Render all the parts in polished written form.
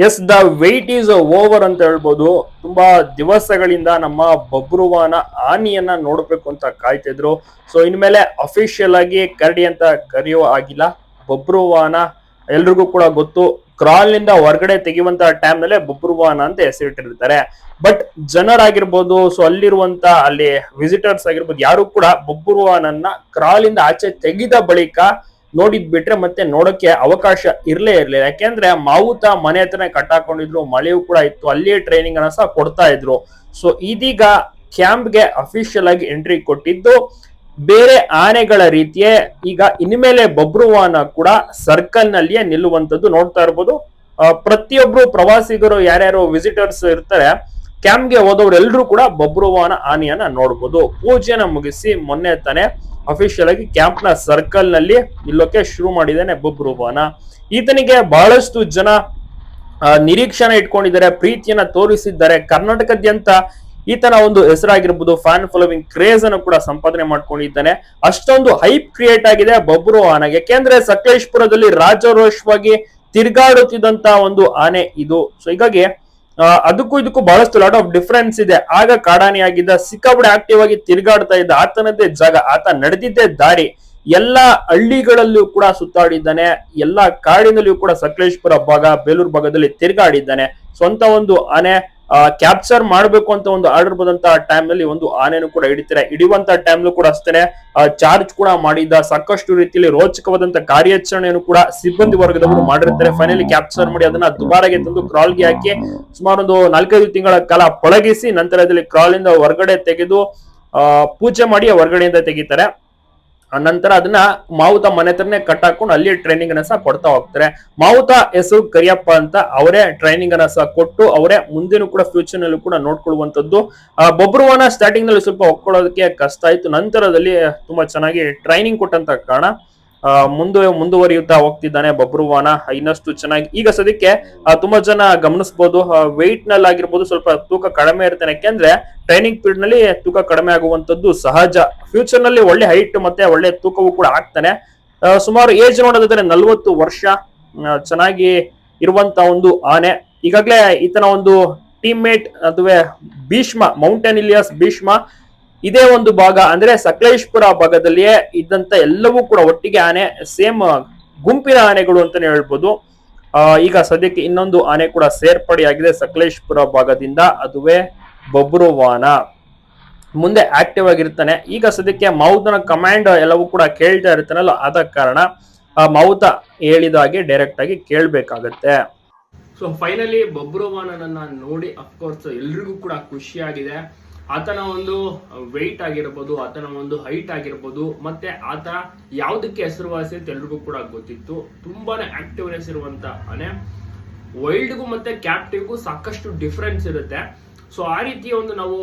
S the weight is over ಅಂತ ಹೇಳ್ಬೋದು. ತುಂಬಾ ದಿವಸಗಳಿಂದ ನಮ್ಮ ಬಬ್ರುವಾನ ಆನಿಯನ್ನ ನೋಡ್ಬೇಕು ಅಂತ ಕಾಯ್ತಿದ್ರು. ಸೊ ಇನ್ಮೇಲೆ ಅಫಿಷಿಯಲ್ ಆಗಿ ಕರಡಿ ಅಂತ ಕರೆಯೋ ಆಗಿಲ್ಲ. ಬಬ್ರುವಾನ ಎಲ್ರಿಗೂ ಕೂಡ ಗೊತ್ತು. ಕ್ರಾಲ್ ನಿಂದ ಹೊರಗಡೆ ತೆಗೆಯುವಂತ ಟೈಮ್ ನಲ್ಲೇ ಬಬ್ರುವಾನ ಅಂತ ಹೆಸರಿಟ್ಟಿರ್ತಾರೆ. ಬಟ್ ಜನರಾಗಿರ್ಬೋದು, ಸೊ ಅಲ್ಲಿ ವಿಸಿಟರ್ಸ್ ಆಗಿರ್ಬೋದು, ಯಾರು ಕೂಡ ಬಬ್ರುವಾನನ್ನ ಕ್ರಾಲ್ ಇಂದ ಆಚೆ ತೆಗೆದ ಬಳಿಕ ನೋಡಿದ್ ಬಿಟ್ರೆ ಮತ್ತೆ ನೋಡಕ್ಕೆ ಅವಕಾಶ ಇರ್ಲಿಲ್ಲ. ಯಾಕೆಂದ್ರೆ ಮಾವುತ ಮನೆ ಹತ್ರನೇ ಕಟ್ಟಾಕೊಂಡಿದ್ರು, ಮಳೆಯೂ ಕೂಡ ಇತ್ತು, ಅಲ್ಲಿಯೇ ಟ್ರೈನಿಂಗ್ ಅನ್ನ ಸಹ ಕೊಡ್ತಾ ಇದ್ರು. ಸೊ ಇದೀಗ ಕ್ಯಾಂಪ್ಗೆ ಅಫಿಷಿಯಲ್ ಆಗಿ ಎಂಟ್ರಿ ಕೊಟ್ಟಿದ್ದು. ಬೇರೆ ಆನೆಗಳ ರೀತಿಯೇ ಈಗ ಇನ್ಮೇಲೆ ಬಬ್ರುವಾನ ಕೂಡ ಸರ್ಕಲ್ ನಲ್ಲಿಯೇ ನಿಲ್ಲುವಂತದ್ದು ನೋಡ್ತಾ ಇರ್ಬೋದು. ಪ್ರತಿಯೊಬ್ರು ಪ್ರವಾಸಿಗರು ಯಾರ್ಯಾರು ವಿಸಿಟರ್ಸ್ ಇರ್ತಾರೆ, ಕ್ಯಾಂಪ್ಗೆ ಹೋದವ್ರು ಎಲ್ರು ಕೂಡ ಬಬ್ರುವಾನ ಆನೆಯನ್ನ ನೋಡ್ಬೋದು. ಪೂಜೆನ ಮುಗಿಸಿ ಮೊನ್ನೆ ತಾನೆ ಅಫಿಷಿಯಲ್ ಆಗಿ ಕ್ಯಾಂಪ್ ನ ಸರ್ಕಲ್ ನಲ್ಲಿ ನಿಲ್ಲೋಕೆ ಶುರು ಮಾಡಿದ್ದಾನೆ ಬಬ್ರುವಾನ. ಈತನಿಗೆ ಬಹಳಷ್ಟು ಜನ ನಿರೀಕ್ಷಣೆ ಇಟ್ಕೊಂಡಿದ್ದಾರೆ, ಪ್ರೀತಿಯನ್ನ ತೋರಿಸಿದ್ದಾರೆ. ಕರ್ನಾಟಕದಾದ್ಯಂತ ಈತನ ಒಂದು ಹೆಸರಾಗಿರ್ಬೋದು, ಫ್ಯಾನ್ ಫಾಲೋವಿಂಗ್ ಕ್ರೇಜ್ ಅನ್ನು ಕೂಡ ಸಂಪಾದನೆ ಮಾಡ್ಕೊಂಡಿದ್ದಾನೆ. ಅಷ್ಟೊಂದು ಹೈಪ್ ಕ್ರಿಯೇಟ್ ಆಗಿದೆ ಬಬ್ರುವಾನಗೆ. ಯಾಕೆಂದ್ರೆ ಸಕಲೇಶ್ಪುರದಲ್ಲಿ ರಾಜಾರೋಷವಾಗಿ ತಿರುಗಾಡುತ್ತಿದ್ದಂತ ಒಂದು ಆನೆ ಇದು. ಸೊ ಹೀಗಾಗಿ ಅದಕ್ಕೂ ಇದಕ್ಕೂ ಬಹಳಷ್ಟು ಲಾಟ್ ಆಫ್ ಡಿಫರೆನ್ಸ್ ಇದೆ. ಆಗ ಕಾಡಾನೆಯಾಗಿದ್ದ, ಸಿಕ್ಕಾಪಟ್ಟೆ ಆಕ್ಟಿವ್ ಆಗಿ ತಿರುಗಾಡ್ತಾ ಇದ್ದ, ಆತನದ್ದೇ ಜಾಗ, ಆತ ನಡೆದಿದ್ದೇ ದಾರಿ, ಎಲ್ಲಾ ಹಳ್ಳಿಗಳಲ್ಲೂ ಕೂಡ ಸುತ್ತಾಡಿದ್ದಾನೆ. ಎಲ್ಲಾ ಕಾಡಿನಲ್ಲಿಯೂ ಕೂಡ ಸಕಲೇಶ್ಪುರ ಭಾಗ, ಬೇಲೂರು ಭಾಗದಲ್ಲಿ ತಿರುಗಾಡಿದ್ದಾನೆ. ಸ್ವಂತ ಒಂದು ಆನೆ ಕ್ಯಾಪ್ಚರ್ ಮಾಡ್ಬೇಕು ಅಂತ ಒಂದು ಆರ್ಡರ್ ಬಂದಂತ ಟೈಮ್ ನಲ್ಲಿ ಒಂದು ಆನೆಯನ್ನು ಕೂಡ ಹಿಡಿಯುವಂತ ಟೈಮ್ ಕೂಡ ಅಷ್ಟೇ ಚಾರ್ಜ್ ಕೂಡ ಮಾಡಿದ್ದ. ಸಾಕಷ್ಟು ರೀತಿಯಲ್ಲಿ ರೋಚಕವಾದಂತ ಕಾರ್ಯಾಚರಣೆಯನ್ನು ಕೂಡ ಸಿಬ್ಬಂದಿ ವರ್ಗದವರು ಮಾಡಿರ್ತಾರೆ. ಫೈನಲಿ ಕ್ಯಾಪ್ಚರ್ ಮಾಡಿ ಅದನ್ನ ದುಬಾರಿಗೆ ತಂದು ಕ್ರಾಲ್ಗೆ ಹಾಕಿ ಸುಮಾರು ಒಂದು 4-5 ತಿಂಗಳ ಕಾಲ ಪಳಗಿಸಿ ನಂತರದಲ್ಲಿ ಕ್ರಾಲ್ ಇಂದ ಹೊರಗಡೆ ತೆಗೆದು ಪೂಜೆ ಮಾಡಿ ಹೊರಗಡೆಯಿಂದ ತೆಗಿತಾರೆ. ನಂತರ ಅದನ್ನ ಮಾವುತ ಮನೆ ಹತ್ರನೇ ಕಟ್ಟಾಕೊಂಡು ಅಲ್ಲಿ ಟ್ರೈನಿಂಗ್ ಅನ್ನ ಸಹ ಕೊಡ್ತಾ ಹೋಗ್ತಾರೆ. ಮಾವುತ ಹೆಸರು ಕರಿಯಪ್ಪ ಅಂತ, ಅವರೇ ಟ್ರೈನಿಂಗ್ ಅನ್ನ ಸಹ ಕೊಟ್ಟು ಅವರೇ ಮುಂದಿನ ಕೂಡ ಫ್ಯೂಚರ್ ನಲ್ಲೂ ಕೂಡ ನೋಡ್ಕೊಳ್ಳುವಂತದ್ದು. ಬಬ್ರುವಾನ ಸ್ಟಾರ್ಟಿಂಗ್ ನಲ್ಲಿ ಸ್ವಲ್ಪ ಒಪ್ಕೊಳ್ಳೋದಕ್ಕೆ ಕಷ್ಟ ಆಯ್ತು. ನಂತರದಲ್ಲಿ ತುಂಬಾ ಚೆನ್ನಾಗಿ ಟ್ರೈನಿಂಗ್ ಕೊಟ್ಟಂತ ಕಾರಣ ಮುಂದುವರಿಯುತ್ತಾ ಹೋಗ್ತಿದ್ದಾನೆ ಬಬ್ರುವಾನ ಇನ್ನಷ್ಟು ಚೆನ್ನಾಗಿ. ಈಗ ಸದ್ಯಕ್ಕೆ ತುಂಬಾ ಜನ ಗಮನಿಸಬಹುದು, ವೆಯ್ಟ್ ನಲ್ಲಿ ಆಗಿರ್ಬೋದು ಸ್ವಲ್ಪ ತೂಕ ಕಡಿಮೆ ಇರ್ತಾನೆ. ಯಾಕೆಂದ್ರೆ ಟ್ರೈನಿಂಗ್ ಪೀರಿಯಡ್ ನಲ್ಲಿ ತೂಕ ಕಡಿಮೆ ಆಗುವಂತದ್ದು ಸಹಜ. ಫ್ಯೂಚರ್ ನಲ್ಲಿ ಒಳ್ಳೆ ಹೈಟ್ ಮತ್ತೆ ಒಳ್ಳೆ ತೂಕವೂ ಕೂಡ ಆಗ್ತಾನೆ. ಸುಮಾರು ಏಜ್ ನೋಡೋದಾದ್ರೆ 40 ವರ್ಷ ಚೆನ್ನಾಗಿ ಇರುವಂತ ಒಂದು ಆನೆ. ಈಗಾಗಲೇ ಈತನ ಒಂದು ಟೀಮ್ ಮೇಟ್ ಅದುವೇ ಭೀಷ್ಮ, ಮೌಂಟೇನ್ ಇಲಿಯಾಸ್ ಭೀಷ್ಮ ಇದೇ ಒಂದು ಭಾಗ ಅಂದ್ರೆ ಸಕಲೇಶ್ಪುರ ಭಾಗದಲ್ಲಿಯೇ ಇದ್ದಂತ ಎಲ್ಲವೂ ಕೂಡ ಒಟ್ಟಿಗೆ ಆನೆ, ಸೇಮ್ ಗುಂಪಿನ ಆನೆಗಳು ಅಂತಾನೆ ಹೇಳ್ಬೋದು. ಈಗ ಸದ್ಯಕ್ಕೆ ಇನ್ನೊಂದು ಆನೆ ಕೂಡ ಸೇರ್ಪಡೆಯಾಗಿದೆ ಸಕಲೇಶ್ಪುರ ಭಾಗದಿಂದ, ಅದುವೇ ಬಬ್ರುವಾನ. ಮುಂದೆ ಆಕ್ಟಿವ್ ಆಗಿರ್ತಾನೆ. ಈಗ ಸದ್ಯಕ್ಕೆ ಮಾವುತನ ಕಮಾಂಡ್ ಎಲ್ಲವೂ ಕೂಡ ಕೇಳ್ತಾ ಇರ್ತಾನಲ್ಲ, ಆದ ಕಾರಣ ಮಾವುತ ಹೇಳಿದ ಹಾಗೆ ಡೈರೆಕ್ಟ್ ಆಗಿ ಕೇಳ್ಬೇಕಾಗತ್ತೆ. ಸೊ ಫೈನಲಿ ಬಬ್ರುವಾನನನ್ನ ನೋಡಿ ಅಫ್ಕೋರ್ಸ್ ಎಲ್ರಿಗೂ ಕೂಡ ಖುಷಿಯಾಗಿದೆ. ಆತನ ಒಂದು ವೆಯ್ಟ್ ಆಗಿರ್ಬೋದು, ಆತನ ಒಂದು ಹೈಟ್ ಆಗಿರ್ಬೋದು, ಮತ್ತೆ ಆತ ಯಾವುದಕ್ಕೆ ಹೆಸರುವಾಸಿ ಅಂತ ಎಲ್ರಿಗೂ ಕೂಡ ಗೊತ್ತಿತ್ತು. ತುಂಬಾನೇ ಆಕ್ಟಿವ್ನೆಸ್ ಇರುವಂತ ಆನೆ. ವೈಲ್ಡ್ಗೂ ಮತ್ತೆ ಕ್ಯಾಪ್ಟಿವ್ಗೂ ಸಾಕಷ್ಟು ಡಿಫರೆನ್ಸ್ ಇರುತ್ತೆ. ಸೊ ಆ ರೀತಿ ಒಂದು ನಾವು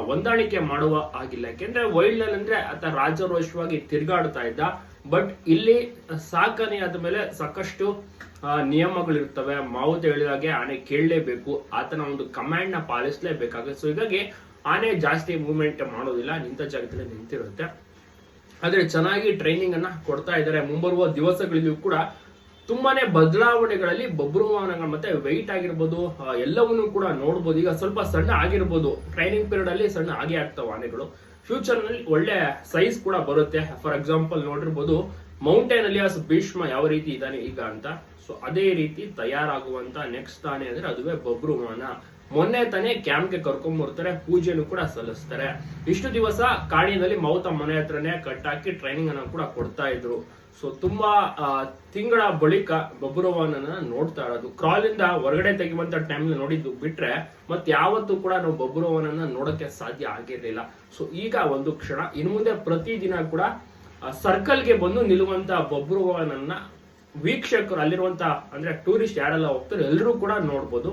ಹೊಂದಾಣಿಕೆ ಮಾಡುವ ಆಗಿಲ್ಲ. ಯಾಕೆಂದ್ರೆ ವೈಲ್ಡ್ ನಲ್ಲಿ ಅಂದ್ರೆ ಆತ ರಾಜಾರೋಷವಾಗಿ ತಿರುಗಾಡ್ತಾ ಇದ್ದ. ಬಟ್ ಇಲ್ಲಿ ಸಾಕಣೆ ಆದ್ಮೇಲೆ ಸಾಕಷ್ಟು ನಿಯಮಗಳಿರ್ತವೆ. ಮಾವುತ ಹೇಳಿದಾಗೆ ಆನೆ ಕೇಳಲೇಬೇಕು, ಆತನ ಒಂದು ಕಮಾಂಡ್ ನ ಪಾಲಿಸಲೇಬೇಕಾಗುತ್ತೆ. ಸೊ ಹೀಗಾಗಿ ಆನೆ ಜಾಸ್ತಿ ಮೂವ್ಮೆಂಟ್ ಮಾಡೋದಿಲ್ಲ, ನಿಂತ ಜಾಗದಲ್ಲಿ ನಿಂತಿರುತ್ತೆ. ಆದ್ರೆ ಚೆನ್ನಾಗಿ ಟ್ರೈನಿಂಗ್ ಅನ್ನ ಕೊಡ್ತಾ ಇದ್ದಾರೆ. ಮುಂಬರುವ ದಿವಸಗಳಲ್ಲಿಯೂ ಕೂಡ ತುಂಬಾನೇ ಬದಲಾವಣೆಗಳಲ್ಲಿ ಬಬ್ರುವಾನಗಳು ಮತ್ತೆ ವೆಯ್ಟ್ ಆಗಿರ್ಬೋದು ಎಲ್ಲವನ್ನೂ ಕೂಡ ನೋಡ್ಬೋದು. ಈಗ ಸ್ವಲ್ಪ ಸಣ್ಣ ಆಗಿರ್ಬೋದು, ಟ್ರೈನಿಂಗ್ ಪೀರಿಯಡ್ ಅಲ್ಲಿ ಸಣ್ಣ ಆಗೇ ಆಗ್ತಾವ ಆನೆಗಳು. ಫ್ಯೂಚರ್ ನಲ್ಲಿ ಒಳ್ಳೆ ಸೈಜ್ ಕೂಡ ಬರುತ್ತೆ. ಫಾರ್ ಎಕ್ಸಾಂಪಲ್ ನೋಡಿರ್ಬೋದು ಮೌಂಟೇನ್ ಇಲಿಯಾಸ್ ಭೀಷ್ಮ ಯಾವ ರೀತಿ ಇದ್ದಾನೆ ಈಗ ಅಂತ. ಸೊ ಅದೇ ರೀತಿ ತಯಾರಾಗುವಂತ ನೆಕ್ಸ್ಟ್ ಆನೆ ಅಂದ್ರೆ ಅದುವೇ ಬಬ್ರುವಾನ. ಮೊನ್ನೆ ತಾನೇ ಕ್ಯಾಂಪ್ಗೆ ಕರ್ಕೊಂಡ್ ಬರ್ತಾರೆ, ಪೂಜೆನೂ ಕೂಡ ಸಲ್ಲಿಸ್ತಾರೆ. ಇಷ್ಟು ದಿವಸ ಕಾಡಿನಲ್ಲಿ ಮಾವುತ ಮನೆ ಹತ್ರನೇ ಕಟ್ಟಾಕಿ ಟ್ರೈನಿಂಗ್ ಅನ್ನ ಕೂಡ ಕೊಡ್ತಾ ಇದ್ರು. ಸೊ ತುಂಬಾ ತಿಂಗಳ ಬಳಿಕ ಬಬ್ರುವಾನನ ನೋಡ್ತಾ ಇರೋದು. ಕ್ರಾಲ್ ಇಂದ ಹೊರಗಡೆ ತೆಗೆಯುವಂತ ಟೈಮ್ ನೋಡಿದ್ದು ಬಿಟ್ರೆ ಮತ್ತೆ ಯಾವತ್ತೂ ಕೂಡ ನಾವು ಬಬ್ರುವಾನನ ನೋಡಕ್ಕೆ ಸಾಧ್ಯ ಆಗಿರ್ಲಿಲ್ಲ. ಸೊ ಈಗ ಒಂದು ಕ್ಷಣ, ಇನ್ನು ಮುಂದೆ ಪ್ರತಿದಿನ ಕೂಡ ಸರ್ಕಲ್ಗೆ ಬಂದು ನಿಲ್ಲುವಂತ ಬಬ್ರುವಾನನ್ನ ವೀಕ್ಷಕರು, ಅಲ್ಲಿರುವಂತ ಅಂದ್ರೆ ಟೂರಿಸ್ಟ್ ಯಾರೆಲ್ಲ ಹೋಗ್ತಾರೆ ಎಲ್ಲರೂ ಕೂಡ ನೋಡ್ಬೋದು.